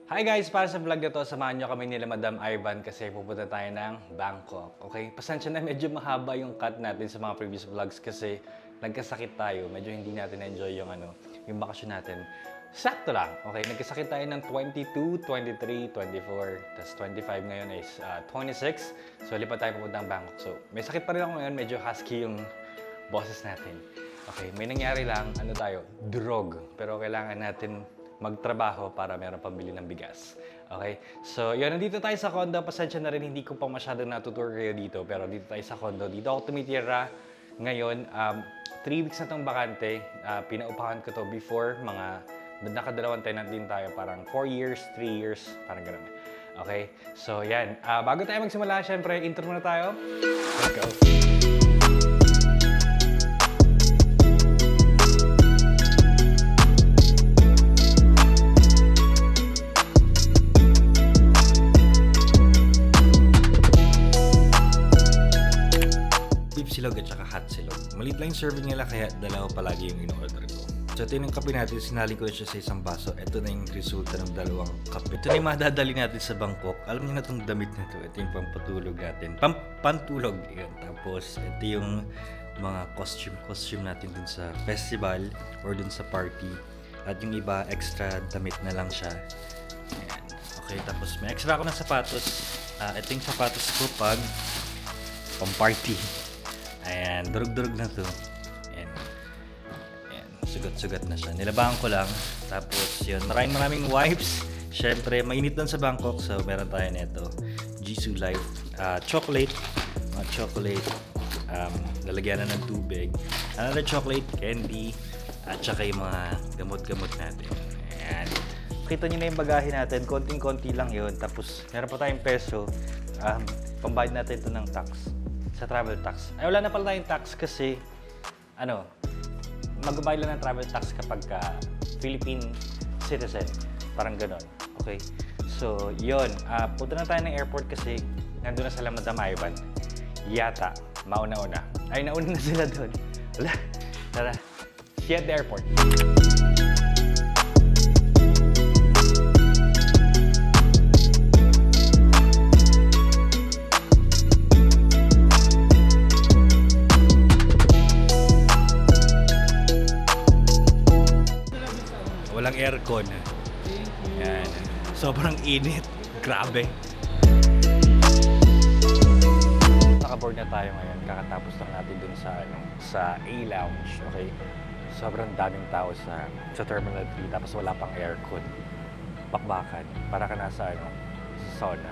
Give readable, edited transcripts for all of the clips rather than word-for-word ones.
Hi guys! Para sa vlog na to, samahan nyo kami nila Madam Ivan kasi pupunta tayo ng Bangkok. Okay? Pasensya na medyo mahaba yung cut natin sa mga previous vlogs kasi nagkasakit tayo. Medyo hindi natin enjoy yung bakasyon natin. Sakto lang. Okay? Nagkasakit tayo ng 22, 23, 24, tapos 25 ngayon is 26. So lipat tayo pupunta ng Bangkok. So may sakit pa rin ako ngayon. Medyo husky yung boses natin. Okay? May nangyari lang, drug. Pero kailangan natin magtrabaho para meron pambili ng bigas. Okay? So, yun, nandito tayo sa condo. Pasensya na rin, hindi ko pa masyadong natutour kayo dito. Pero dito tayo sa condo. Dito ako tumitira ngayon. 3 weeks na itong bakante. Pinaupahan ko to before. Nakadalawang tenant din tayo. Parang 4 years, 3 years. Parang gano'n. Okay? So, yan. Bago tayo magsimula, syempre, intro muna tayo. Let's go! Silog at saka hot silog. Maliit lang yung serving nila kaya dalawa palagi yung in-order ko. So ito yung kape natin, sinali ko na siya sa isang baso. Ito na yung resulta ng dalawang kape. Ito na yung madadali natin sa Bangkok. Alam niyo na itong damit na ito. Ito yung pampatulog natin. Pantulog. Yan. Tapos ito yung mga costume natin dun sa festival or dun sa party. At yung iba, extra damit na lang siya. Ayan. Okay, tapos may extra ako ng sapatos. Ito yung sapatos ko pag pang-party. Ayan, durug-durug na to. Ayan. Ayan, sugat-sugat na siya. Nilabahan ko lang. Tapos yun, maraming wipes. Siyempre, mainit doon sa Bangkok. So, meron tayo nito. Jisoo Life. Chocolate. Mga chocolate. Lalagyan na ng tubig. Another chocolate, candy. At saka yung mga gamot-gamot natin. Ayan. Kita nyo na yung bagahe natin. Konting-konti lang yun. Tapos, meron pa tayong peso. Pambayad natin ito ng tax. Sa travel tax. Ay, wala na pala tayong tax kasi, magbabayad lang ng travel tax kapag Philippine citizen. Parang ganon. Okay? So, yun. Punta na tayo ng airport kasi nandun na sila Madam Ivan. Yata. Mauna-una. Ay, nauna na sila doon. Wala. Tara. See you at the airport. Walang aircon. Yan. Sobrang init. Grabe. Naka-board na tayo ngayon. Kakatapos lang natin dun sa A-Lounge. Okay? Sobrang daming tao sa Terminal 3 tapos wala pang aircon. Bakbakan. Para ka nasa sauna.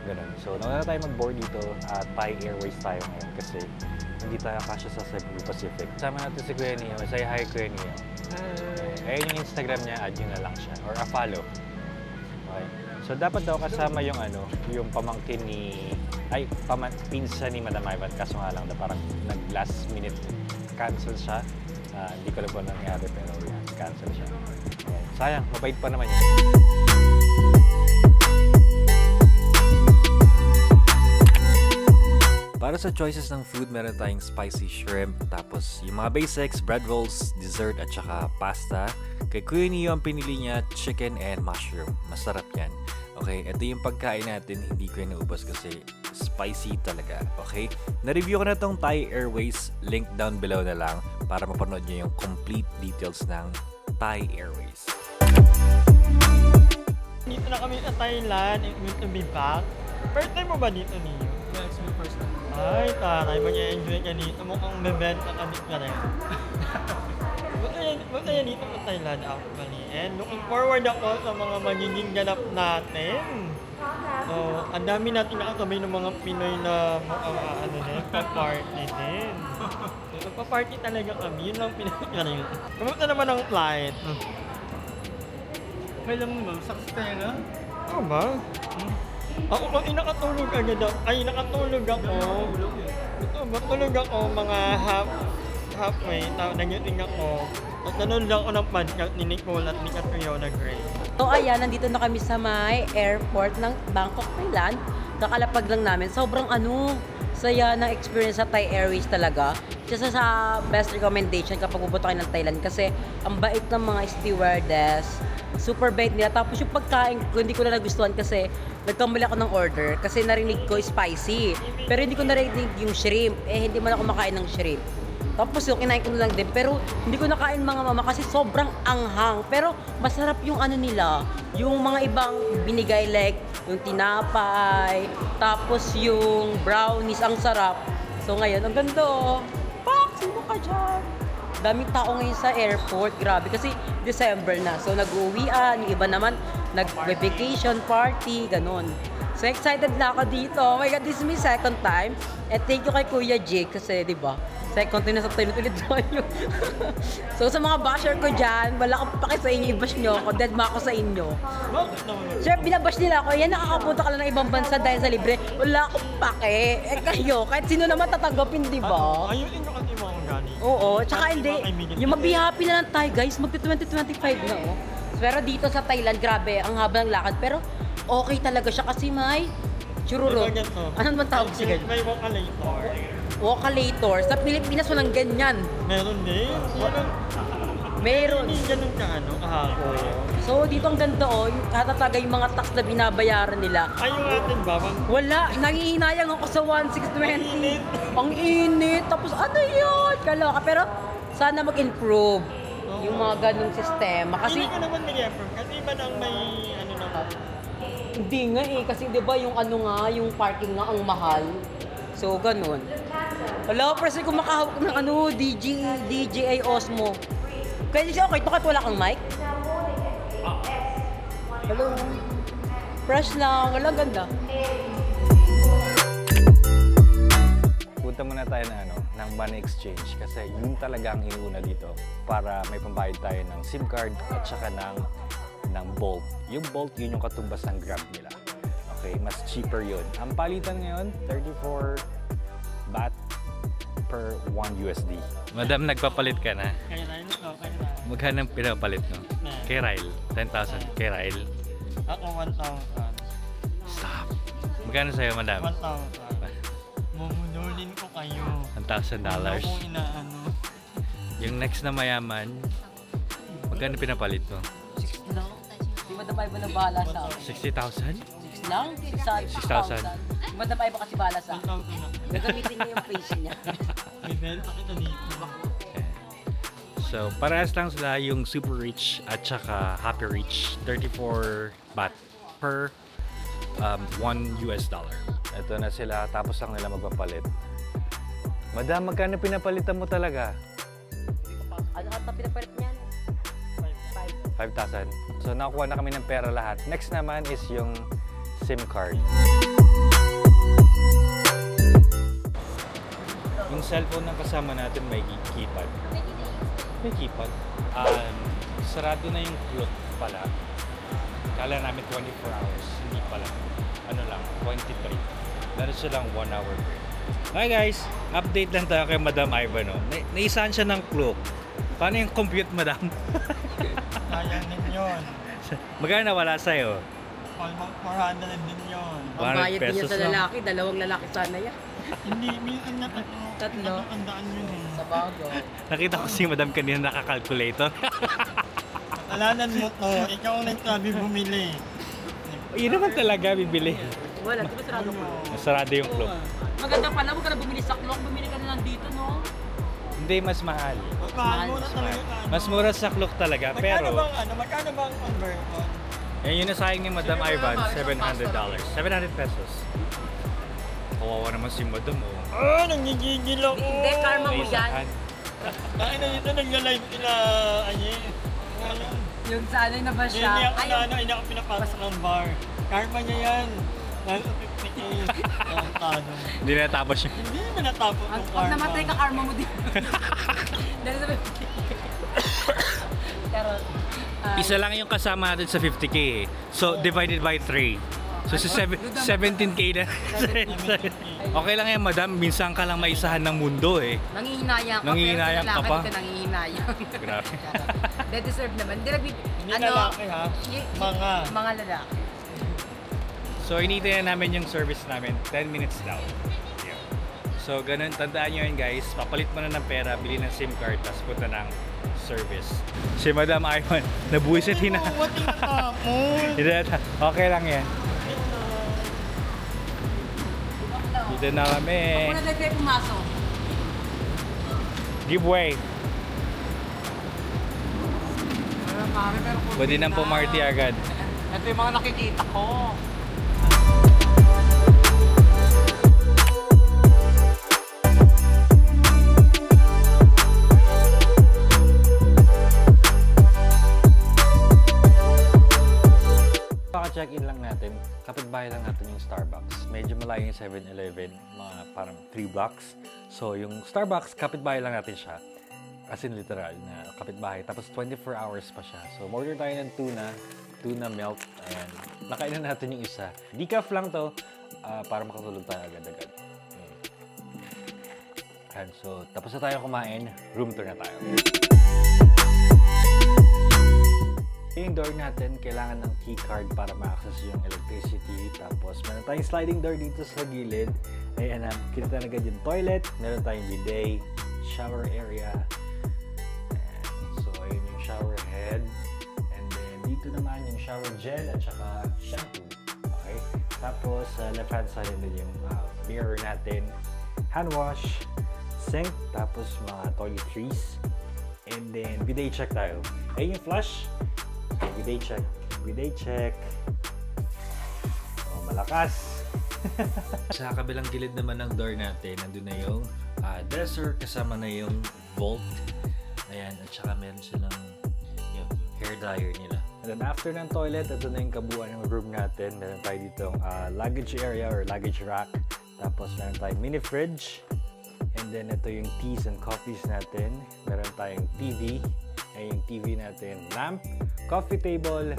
Ganun. So, nauna tayo mag-board dito. Thai Airways tayo ngayon kasi hindi tayo kasya sa Cebu Pacific. Sama natin si Kuya Neo. Say hi, Kuya Neo. Ayun yung Instagram niya, add nyo na lang siya. Or follow. Okay. So, dapat daw kasama yung pamangkin pinsan ni Madam Ivan. Kaso nga lang, parang nag-last minute cancel siya. Hindi ko alam kung nangyari, pero cancel siya. Okay. Sayang, mabait pa naman yun. Para sa choices ng food, meron tayong spicy shrimp, tapos yung mga basics, bread rolls, dessert, at saka pasta. Kay Kuya Neo ang pinili niya, chicken and mushroom. Masarap yan. Okay, ito yung pagkain natin, hindi ko yung naubos kasi spicy talaga. Okay, na-review ko na tong Thai Airways, link down below na lang para mapanood nyo yung complete details ng Thai Airways. Dito na kami sa Thailand, to be back. First time mo ba dito, Neo? Yeah, it's my first time. Ay, taray, mag-enjoy ka dito. Mukhang bebenta ka dito rin. Masaya dito sa Thailand actually. And looking forward ako sa mga magiging ganap natin. So, ang dami natin nakasabay ng mga Pinoy na pa-party din. So, pa-party talaga kami. Yun lang pinag-rin. Kamusta naman ang flight? Okay lang mo, ma'am. Sakit tayo na? Oo ba? Ako kasi nakatulog agad ako. Ay, nakatulog ako. Matulog ako mga halfway. Nagiting ako. At nanonood ako ng podcast ni Nicole at ni Catriona Gray. So ayan, nandito na kami sa may airport ng Bangkok, Thailand kakalapag lang namin. Sobrang saya ng experience sa Thai Airways talaga. Isa sa best recommendation kapag pupunta kayo ng Thailand kasi ang bait ng mga stewardess, super bait nila. Tapos yung pagkain ko, hindi ko na nagustuhan kasi nagkamali ako ng order kasi narinig ko spicy. Pero hindi ko narinig yung shrimp. Hindi man ako makain ng shrimp. Tapos yung kinain ko na lang din. Pero hindi ko nakain mga mama kasi sobrang anghang. Pero masarap yung nila. Yung mga ibang binigay like yung tinapay. Tapos yung brownies. Ang sarap. So ngayon, ang ganda Pak! Sino ka dyan? Daming tao ngayon sa airport. Grabe. Kasi December na. So nag-uwian. Yung iba naman nag-vacation party. Ganon. So excited na ako dito. Oh my God, this is my second time. And thank you kay Kuya Jake kasi, di ba? Second time na sa toilet ulit tayo. So sa mga basher ko dyan, wala akong paki sa inyo, i-bash nyo ako. Dead ma ako sa inyo. Bakit naman? Sir, binabash nila ako. Yan, nakakapunta ka lang ng ibang bansa dahil sa libre. Wala akong pake. Kayo, kahit sino naman tatanggapin, di ba? Ayusin nyo kasi mga gani. Oo, tsaka hindi. Yung mag-happy na lang tayo, guys. Magti-2025 na, Pero dito sa Thailand, grabe, ang haba ng lakad. Pero okay talaga siya kasi may chururo. Ano naman tawag siya? May vocalator. Vocalator. Sa Pilipinas, walang ganyan. Meron din. Meron. Hindi ganun kahapon. So, dito ang ganda yung katataga yung mga tax na binabayaran nila. Ay, yung atin ba? Wala. Nangihinayang ako sa 1,620. Ang init. Tapos ano yun? Kaloka. Pero sana mag-improve yung mga ganung sistema. Kasi hindi ko naman nag-effort. Kasi iba nang may naman. hindi nga kasi 'di ba yung yung parking nga ang mahal. So ganun. Wala pa kasi kung makahawak ng DJI Osmo. Kaya siya okay, bakit wala kang mic? Hello. Fresh lang, wala ganda. Punta muna tayo ng money exchange kasi yun talaga ang inuuna dito para may pambayad tayo ng SIM card at saka ng Bolt. Yung Bolt, yun yung katumbas ng Grab nila. Okay, mas cheaper yun. Ang palitan ngayon, 34 baht per 1 USD. Madam, nagpapalit ka na. Kaya na yun. Kaya na. Magkano ang pinapalit mo? Kay Ryle, 10,000. Kay Ryle. Ako 1,000. Stop. Magkano sa'yo, madam? 1,000. Mumudulin ko kayo. $1,000. Ako Yung next na mayaman, magkano pinapalit mo? 6 lang. Di ba dabay ba na bahala sa akin? 60,000? 6 lang? 6,000. Di ba dabay ba kasi bahala sa akin? Gagamitin niya yung face niya. May benta kita dito. So, parehas lang sila yung Super Rich at saka Happy Rich. 34 baht per $1 US. Ito na sila, tapos lang nila magpapalit. Madam, magkano pinapalitan mo talaga? Ano ka pinapalit niyan? 5,000. So, nakuha na kami ng pera lahat. Next naman is yung SIM card. Yung cellphone na kasama natin may keypad. May keypad. Sarado na yung clock pala. Kala namin 24 hours. Hindi pala. Ano lang, 23. Meron silang 1 hour break. Hi guys! Update lang tayo kay Madam Iva, no? Naisahan siya ng clock. Paano yung compute, Madam? Sayangin yun. Magkano nawala sa'yo? Almost 400 din yun. Ang bayad niya pesos sa lang. lalaki, dalawang lalaki sana yan. Hindi, minsan na Tatlo? Ang daan yun eh. Sa bago. Nakita ko si Madam kanina nakakalculator. Alanan mo to, ikaw ang nagsabi bumili. Yun naman talaga, bibili. Wala, di ba sarado ko? Sarado yung clock. Maganda pala, huwag ka na bumili sa clock, bumili ka na nandito, no? Hindi, mas mahal. Mahal mo na talaga. Mas mura sa clock talaga, pero... Magkano bang conversion? Yan yung nasayang ni Madam Ivan, $700. 700 pesos. Kawawa naman si Madam, oh. Nanggigigil ako. Hindi, karma mo yan. Dahil na dito nagla-live sila, Yung sa ano na ba Hindi siya? ako ako pinapasok ng bar. Karma niya yan. Nasa 50K. Ang tanong. Hindi na natapos yun. Hindi naman natapos yung karma. Pag namatay ka, karma mo din. Dahil sa Pero, Isa lang yung kasama natin sa 50K eh. So, divided by 3. So, 17K na. Okay lang yan, Madam. Minsan ka lang maisahan ng mundo eh. nangihinayang ka. Nangihinayang ka pa. Pero nangihinayang. Grabe. They deserve naman. Hindi lalaki ha. Mga. Mga lalaki. So, hinihintay na namin yung service namin. 10 minutes daw. Yeah. So, ganun. Tandaan nyo yun, guys. Papalit mo na ng pera, bili ng SIM card, tapos punta ng service. Si Madam Ivan, nabuisit hina. Okay lang yan. Dito na kami. Ako na kayo pumasok. Give way. Pwede nang pumarty agad. Ito yung mga nakikita ko. Check-in lang natin. Kapitbahay lang natin yung Starbucks. Medyo malayo yung 7-Eleven. Mga parang 3 blocks. So, yung Starbucks, kapitbahay lang natin siya. As in literal na kapitbahay. Tapos 24 hours pa siya. So, order tayo ng tuna melt. Ayan. Nakain na natin yung isa. Decaf lang to para makatulog tayo agad-agad. And so, tapos na tayo kumain. Room tour na tayo. Yung door natin, kailangan ng key card para ma-access yung electricity. Tapos, meron tayong sliding door dito sa gilid. Ayan, kita na agad yung toilet. Meron tayong bidet, shower area. Ayan. So, ayun yung shower head. And then, dito naman yung shower gel at saka shampoo. Okay? Tapos, sa left-hand side din yung mirror natin. Hand wash, sink, tapos mga toiletries. And then, bidet check tayo. Ayun yung flush. Bidet check. Oh, malakas. Sa kabilang gilid naman ng door natin, nandun na yung dresser, kasama na yung vault. Ayan, at saka meron silang yung hair dryer nila. And then after ng toilet, ito na yung kabuuan ng room natin. Meron tayo ditong luggage area or luggage rack. Tapos meron tayong mini fridge. And then ito yung teas and coffees natin. Meron tayong TV. Ay yung TV natin, lamp, coffee table,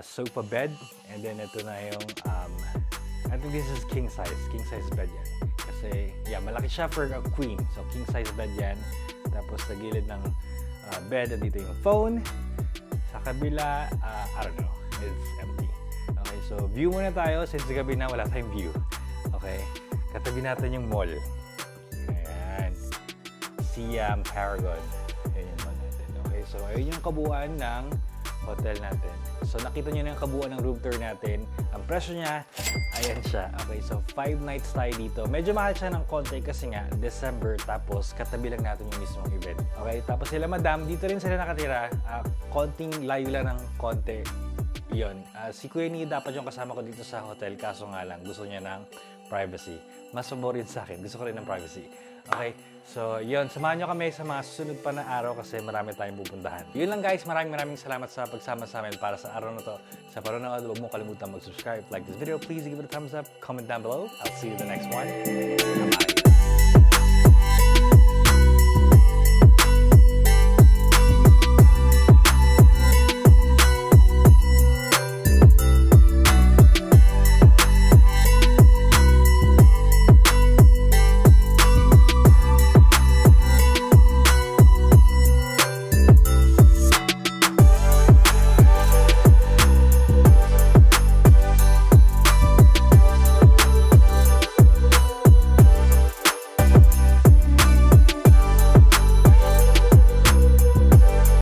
sofa bed, and then ito na yung, I think this is king size bed yan. Kasi, yeah, malaki siya for a queen. So, king size bed yan. Tapos, sa gilid ng bed, dito yung phone. Sa kabila, I don't know, it's empty. Okay, so, view muna tayo. Since gabi na, wala tayong view. Okay, katabi natin yung mall. Ayan. Siam Paragon. Ayan yung mall. So, ayun yung kabuuan ng hotel natin. So, nakita nyo na yung kabuuan ng room tour natin. Ang presyo niya, ayan siya. Okay, so 5 nights tayo dito. Medyo mahal siya ng konti kasi nga, December, tapos katabi lang natin yung mismong event. Okay, tapos sila madam, dito rin sila nakatira. Konting layo lang ng konti. Yun. Si Kuya Ni dapat yung kasama ko dito sa hotel, kaso nga lang, gusto niya ng privacy. Mas paborin sa akin. Gusto ko rin ng privacy. Okay, so yun, samahan nyo kami sa mga susunod pa na araw kasi marami tayong pupuntahan. Yun lang guys, maraming salamat sa pagsama sa amin para sa araw na to. Sa panonood, huwag mo kalimutan mag-subscribe, like this video, please give it a thumbs up, comment down below. I'll see you in the next one. Bye-bye.